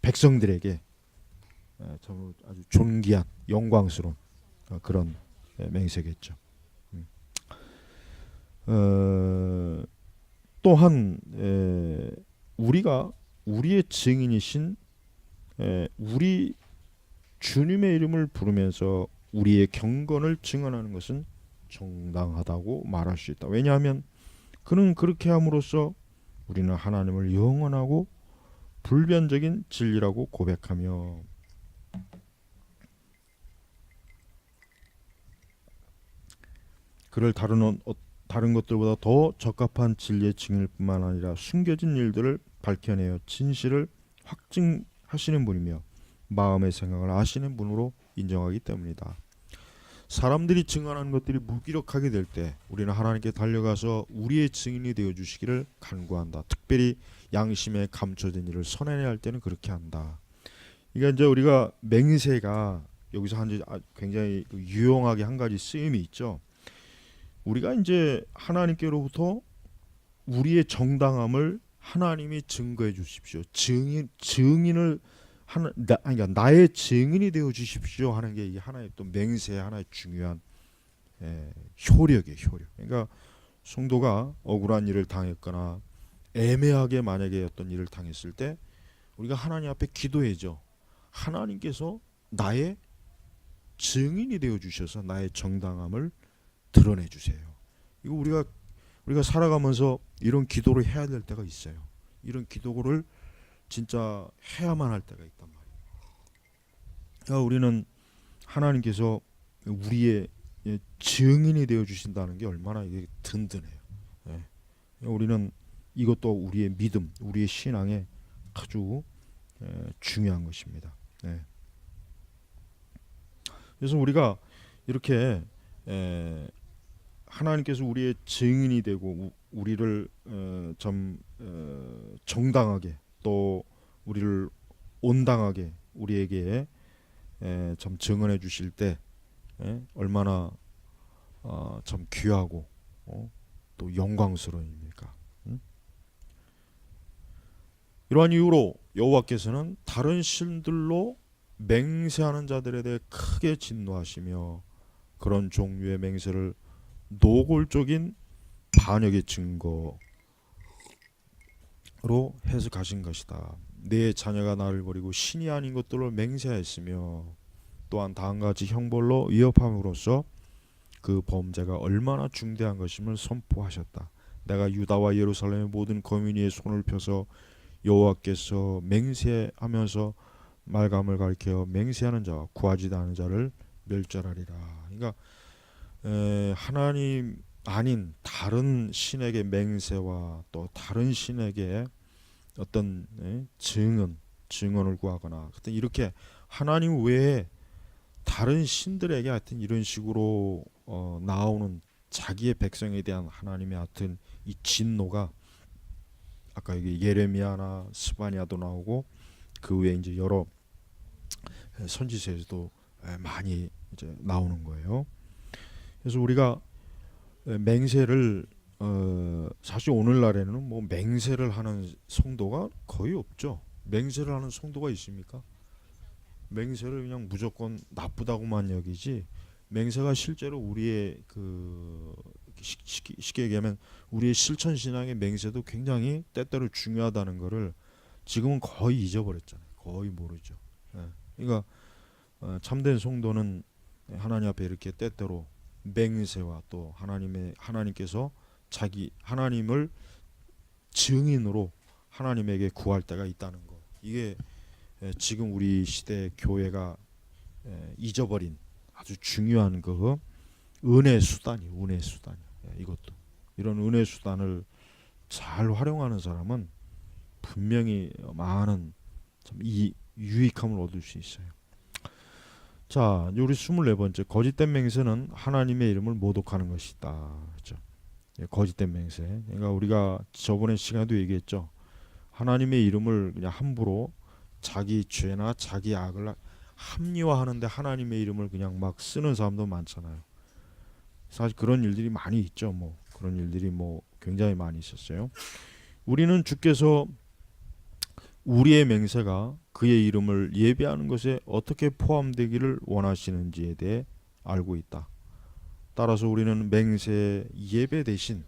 백성들에게 참 아주 존귀한 영광스러운 그런 맹세겠죠. 또한 우리가 우리의 증인이신 우리 주님의 이름을 부르면서 우리의 경건을 증언하는 것은 정당하다고 말할 수 있다. 왜냐하면 그는 그렇게 함으로써 우리는 하나님을 영원하고 불변적인 진리라고 고백하며 그를 다른 것들보다 더 적합한 진리의 증인일 뿐만 아니라 숨겨진 일들을 밝혀내어 진실을 확증하시는 분이며 마음의 생각을 아시는 분으로 인정하기 때문이다. 사람들이 증언하는 것들이 무기력하게 될 때 우리는 하나님께 달려가서 우리의 증인이 되어 주시기를 간구한다. 특별히 양심에 감춰진 일을 선해내야 할 때는 그렇게 한다. 그러니까 이제 우리가 맹세가 여기서 굉장히 유용하게 한 가지 쓰임이 있죠. 우리가 이제 하나님께로부터 우리의 정당함을 하나님이 증거해 주십시오. 증인을 그러니까 나의 증인이 되어 주십시오 하는 게 이게 하나의 또 맹세의 하나의 중요한 효력이에요. 효력. 그러니까 성도가 억울한 일을 당했거나 애매하게 만약에 어떤 일을 당했을 때 우리가 하나님 앞에 기도해죠. 하나님께서 나의 증인이 되어 주셔서 나의 정당함을 드러내 주세요. 이거 우리가 살아가면서 이런 기도를 해야 될 때가 있어요. 이런 기도를 진짜 해야만 할 때가 있단 말이에요. 그러니까 우리는 하나님께서 우리의 증인이 되어 주신다는 게 얼마나 이게 든든해요. 예. 우리는 이것도 우리의 믿음, 우리의 신앙에 아주 중요한 것입니다. 예. 그래서 우리가 이렇게 하나님께서 우리의 증인이 되고 우리를 정당하게 또 우리를 온당하게 우리에게 참 증언해 주실 때 얼마나 참 귀하고 또 영광스러움입니까? 이러한 이유로 여호와께서는 다른 신들로 맹세하는 자들에 대해 크게 진노하시며 그런 종류의 맹세를 노골적인 반역의 증거로 해석하신 것이다. 내 자녀가 나를 버리고 신이 아닌 것들로 맹세하였으며 또한 다음과 같이 형벌로 위협함으로써 그 범죄가 얼마나 중대한 것임을 선포하셨다. 내가 유다와 예루살렘의 모든 거민위에 손을 펴서 여호와께서 맹세하면서 말감을 가리켜 맹세하는 자와 구하지도 않은 자를 멸절하리라. 그러니까 하나님 아닌 다른 신에게 맹세와 또 다른 신에게 어떤 증언을 구하거나 하여튼 이렇게 하나님 외에 다른 신들에게 하여튼 이런 식으로 나오는 자기의 백성에 대한 하나님의 하여튼 이 진노가 아까 여기 예레미야나 스바냐도 나오고 그 외에 이제 여러 선지서에서도 많이 이제 나오는 거예요. 그래서 우리가 맹세를 사실 오늘날에는 뭐 맹세를 하는 성도가 거의 없죠. 맹세를 하는 성도가 있습니까? 맹세를 그냥 무조건 나쁘다고만 여기지 맹세가 실제로 우리의 쉽게 얘기하면 우리의 실천 신앙의 맹세도 굉장히 때때로 중요하다는 것을 지금은 거의 잊어버렸잖아요. 거의 모르죠. 그러니까 참된 성도는 하나님 앞에 이렇게 때때로 맹세와 또 하나님께서 하나님을 증인으로 하나님에게 구할 때가 있다는 거. 이게 지금 우리 시대 교회가 잊어버린 아주 중요한 그 은혜 수단이 은혜 수단. 이것도 이런 은혜 수단을 잘 활용하는 사람은 분명히 많은 참 유익함을 얻을 수 있어요. 자, 우리 24번째 거짓된 맹세는 하나님의 이름을 모독하는 것이다. 그렇죠? 거짓된 맹세. 그러니까 우리가 저번에 시간에도 얘기했죠. 하나님의 이름을 그냥 함부로 자기 죄나 자기 악을 합리화하는데 하나님의 이름을 그냥 막 쓰는 사람도 많잖아요. 사실 그런 일들이 많이 있죠. 뭐 그런 일들이 뭐 굉장히 많이 있었어요. 우리는 주께서 우리의 맹세가 그의 이름을 예배하는 것에 어떻게 포함되기를 원하시는지에 대해 알고 있다. 따라서 우리는 맹세 예배 대신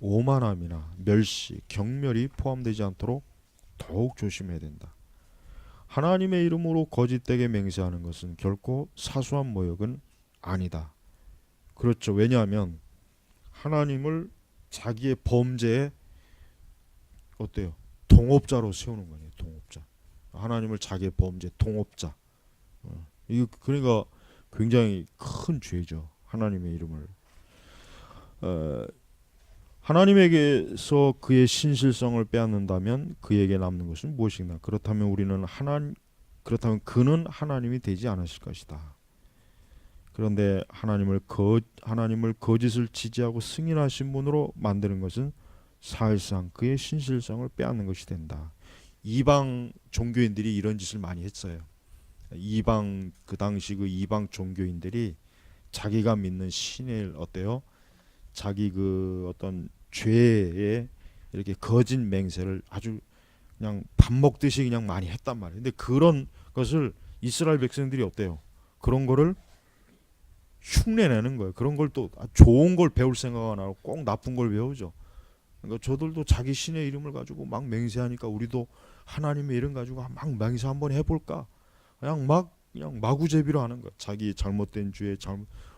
오만함이나 멸시, 경멸이 포함되지 않도록 더욱 조심해야 된다. 하나님의 이름으로 거짓되게 맹세하는 것은 결코 사소한 모욕은 아니다. 그렇죠. 왜냐하면 하나님을 자기의 범죄에 어때요? 동업자로 세우는 거예요. 동업자. 하나님을 자기의 범죄 동업자. 이거 그러니까 굉장히 큰 죄죠. 하나님의 이름을 하나님에게서 그의 신실성을 빼앗는다면 그에게 남는 것은 무엇이냐? 그렇다면 그는 하나님이 되지 않으실 것이다. 그런데 하나님을 거짓을 지지하고 승인하신 분으로 만드는 것은 사실상 그의 신실성을 빼앗는 것이 된다. 이방 종교인들이 이런 짓을 많이 했어요. 그 당시 그 이방 종교인들이 자기가 믿는 신을 어때요? 자기 그 어떤 죄에 이렇게 거짓 맹세를 아주 그냥 밥 먹듯이 그냥 많이 했단 말이에요. 근데 그런 것을 이스라엘 백성들이 어때요? 그런 거를 흉내내는 거예요. 그런 걸 또 좋은 걸 배울 생각 안 하고 꼭 나쁜 걸 배우죠. 그러니까 저들도 자기 신의 이름을 가지고 막 맹세하니까 우리도 하나님의 이름 가지고 막 맹세 한번 해볼까? 그냥 마구제비로 하는 거야. 자기 잘못된 죄,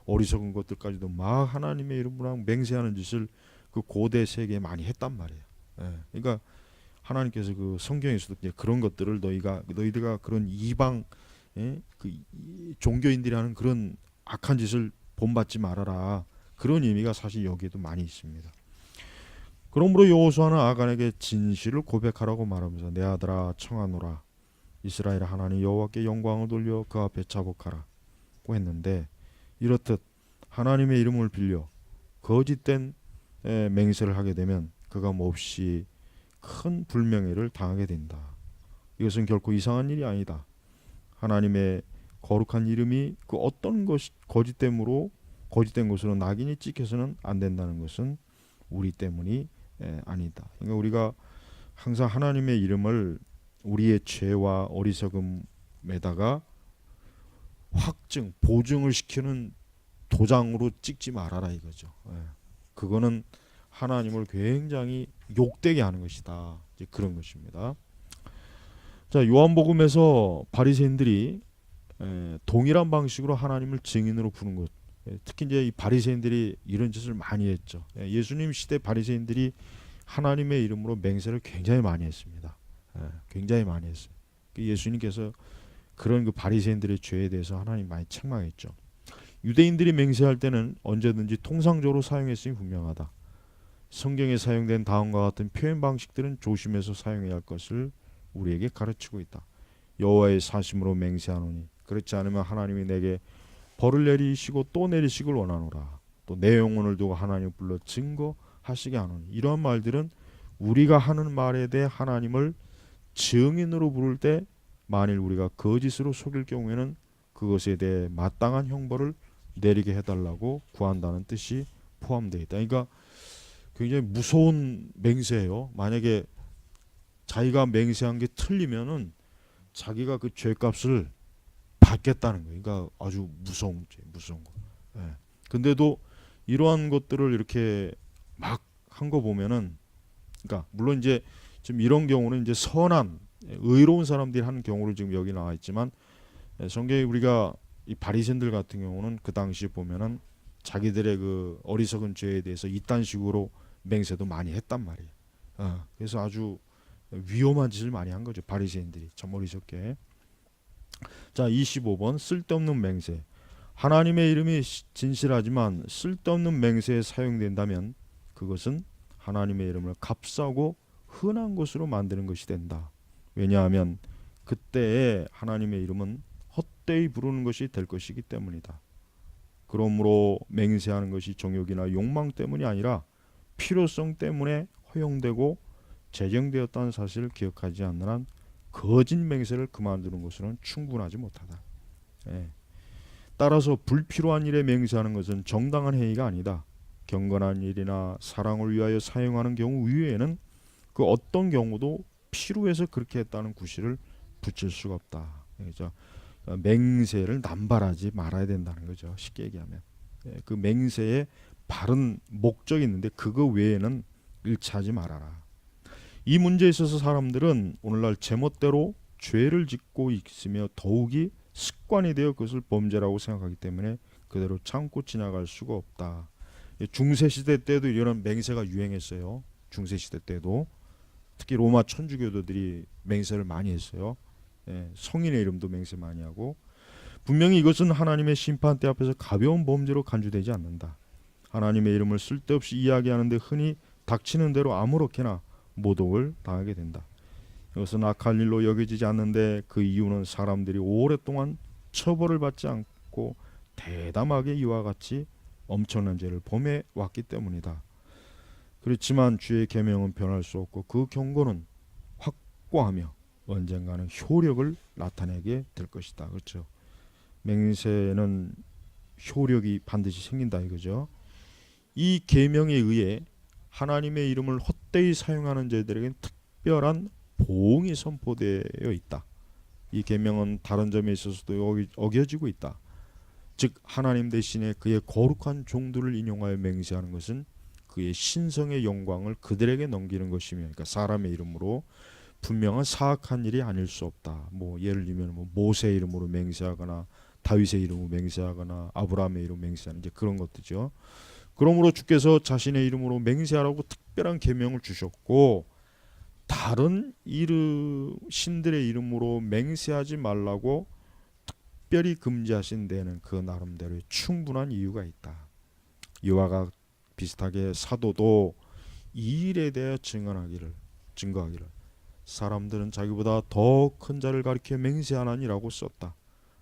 어리석은 것들까지도 막 하나님의 이름으로 맹세하는 짓을 그 고대 세계에 많이 했단 말이에요. 그러니까 하나님께서 그 성경에서도 그런 것들을 너희들가 그런 이방 그 종교인들이 하는 그런 악한 짓을 본받지 말아라. 그런 의미가 사실 여기에도 많이 있습니다. 그러므로 여호수아는 아간에게 진실을 고백하라고 말하면서 내 아들아 청하노라 이스라엘 하나님 여호와께 영광을 돌려 그 앞에 자복하라고 했는데 이렇듯 하나님의 이름을 빌려 거짓된 맹세를 하게 되면 그가 몹시 큰 불명예를 당하게 된다. 이것은 결코 이상한 일이 아니다. 하나님의 거룩한 이름이 그 어떤 것이 거짓된 것으로 낙인이 찍혀서는 안 된다는 것은 우리 때문이 아니다. 그러니까 우리가 항상 하나님의 이름을 우리의 죄와 어리석음에다가 보증을 시키는 도장으로 찍지 말아라 이거죠. 그거는 하나님을 굉장히 욕되게 하는 것이다. 이제 그런 것입니다. 자, 요한복음에서 바리새인들이 동일한 방식으로 하나님을 증인으로 부른 것. 특히 이제 이 바리새인들이 이런 짓을 많이 했죠. 예수님 시대 바리새인들이 하나님의 이름으로 맹세를 굉장히 많이 했습니다. 굉장히 많이 했어요. 예수님께서 그런 그 바리새인들의 죄에 대해서 하나님 많이 책망했죠. 유대인들이 맹세할 때는 언제든지 통상적으로 사용했으니 분명하다. 성경에 사용된 다음과 같은 표현 방식들은 조심해서 사용해야 할 것을 우리에게 가르치고 있다. 여호와의 사심으로 맹세하노니 그렇지 않으면 하나님이 내게 벌을 내리시고 또 내리시길 원하노라. 또 내 영혼을 두고 하나님 불러 증거하시게 하노니. 이러한 말들은 우리가 하는 말에 대해 하나님을 증인으로 부를 때 만일 우리가 거짓으로 속일 경우에는 그것에 대해 마땅한 형벌을 내리게 해달라고 구한다는 뜻이 포함되어 있다. 그러니까 굉장히 무서운 맹세예요. 만약에 자기가 맹세한 게 틀리면은 자기가 그 죄값을 받겠다는 거예요. 그러니까 아주 무서운 거. 근데도 이러한 것들을 이렇게 막 한 거 보면은, 그러니까 물론 이제 지금 이런 경우는 이제 선한 의로운 사람들이 하는 경우를 지금 여기 나와 있지만 성경에 우리가 이 바리새인들 같은 경우는 그 당시에 보면은 자기들의 그 어리석은 죄에 대해서 이딴 식으로 맹세도 많이 했단 말이에요. 그래서 아주 위험한 짓을 많이 한 거죠. 바리새인들이 참 어리석게. 자, 25번 쓸데없는 맹세. 하나님의 이름이 진실하지만 쓸데없는 맹세에 사용된다면 그것은 하나님의 이름을 값싸고 흔한 것으로 만드는 것이 된다. 왜냐하면 그때에 하나님의 이름은 헛되이 부르는 것이 될 것이기 때문이다. 그러므로 맹세하는 것이 정욕이나 욕망 때문이 아니라 필요성 때문에 허용되고 제정되었다는 사실을 기억하지 않는 한 거짓 맹세를 그만두는 것으로는 충분하지 못하다. 예. 따라서 불필요한 일에 맹세하는 것은 정당한 행위가 아니다. 경건한 일이나 사랑을 위하여 사용하는 경우 이외에는 그 어떤 경우도 필요해서 그렇게 했다는 구실을 붙일 수가 없다. 그렇죠? 맹세를 남발하지 말아야 된다는 거죠. 쉽게 얘기하면. 그 맹세에 바른 목적이 있는데 그거 외에는 일치하지 말아라. 이 문제에 있어서 사람들은 오늘날 제멋대로 죄를 짓고 있으며 더욱이 습관이 되어 그것을 범죄라고 생각하기 때문에 그대로 참고 지나갈 수가 없다. 중세시대 때도 이런 맹세가 유행했어요. 중세시대 때도 특히 로마 천주교도들이 맹세를 많이 했어요. 성인의 이름도 맹세 많이 하고 분명히 이것은 하나님의 심판대 앞에서 가벼운 범죄로 간주되지 않는다. 하나님의 이름을 쓸데없이 이야기하는데 흔히 닥치는 대로 아무렇게나 모독을 당하게 된다. 이것은 악할 일로 여겨지지 않는데 그 이유는 사람들이 오랫동안 처벌을 받지 않고 대담하게 이와 같이 엄청난 죄를 범해 왔기 때문이다. 그렇지만 주의 계명은 변할 수 없고 그 경고는 확고하며 언젠가는 효력을 나타내게 될 것이다. 그렇죠? 맹세는 효력이 반드시 생긴다 이거죠. 이 계명에 의해 하나님의 이름을 헛되이 사용하는 자들에게는 특별한 보응이 선포되어 있다. 이 계명은 다른 점에 있어서도 어겨지고 있다. 즉 하나님 대신에 그의 거룩한 종들을 인용하여 맹세하는 것은 그의 신성의 영광을 그들에게 넘기는 것이며, 그러니까 사람의 이름으로 분명한 사악한 일이 아닐 수 없다. 뭐 예를 들면 뭐 모세 이름으로 맹세하거나 다윗의 이름으로 맹세하거나 아브라함의 이름으로 맹세하는 이제 그런 것들이죠. 그러므로 주께서 자신의 이름으로 맹세하라고 특별한 계명을 주셨고 다른 신들의 이름으로 맹세하지 말라고 특별히 금지하신 데는 그 나름대로의 충분한 이유가 있다. 이와 비슷하게 사도도 이 일에 대해 증거하기를 사람들은 자기보다 더 큰 자를 가리켜 맹세하나니라고 썼다.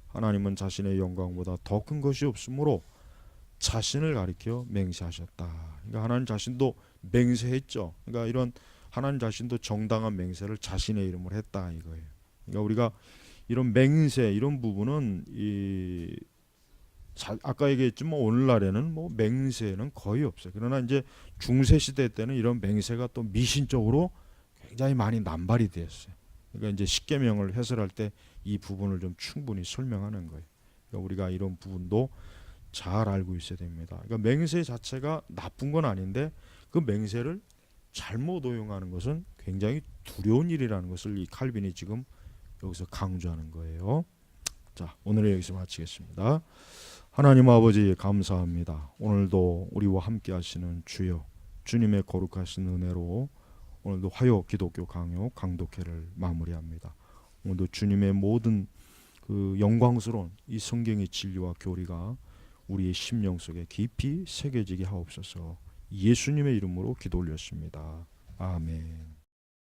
하나님은 자신의 영광보다 더 큰 것이 없으므로 자신을 가리켜 맹세하셨다. 그러니까 하나님 자신도 맹세했죠. 그러니까 이런 하나님 자신도 정당한 맹세를 자신의 이름으로 했다 이거예요. 그러니까 우리가 이런 맹세 이런 부분은 아까 얘기했지만 오늘날에는 뭐 맹세는 거의 없어요. 그러나 이제 중세 시대 때는 이런 맹세가 또 미신적으로 굉장히 많이 남발이 되었어요. 그러니까 이제 십계명을 해설할 때 이 부분을 좀 충분히 설명하는 거예요. 그러니까 우리가 이런 부분도 잘 알고 있어야 됩니다. 그러니까 맹세 자체가 나쁜 건 아닌데 그 맹세를 잘못 오용하는 것은 굉장히 두려운 일이라는 것을 이 칼빈이 지금 여기서 강조하는 거예요. 자, 오늘은 여기서 마치겠습니다. 하나님 아버지 감사합니다. 오늘도 우리와 함께 하시는 주여 주님의 거룩하신 은혜로 오늘도 화요 기독교 강요 강독회를 마무리합니다. 오늘도 주님의 모든 그 영광스러운 이 성경의 진리와 교리가 우리의 심령 속에 깊이 새겨지게 하옵소서. 예수님의 이름으로 기도 올렸습니다. 아멘.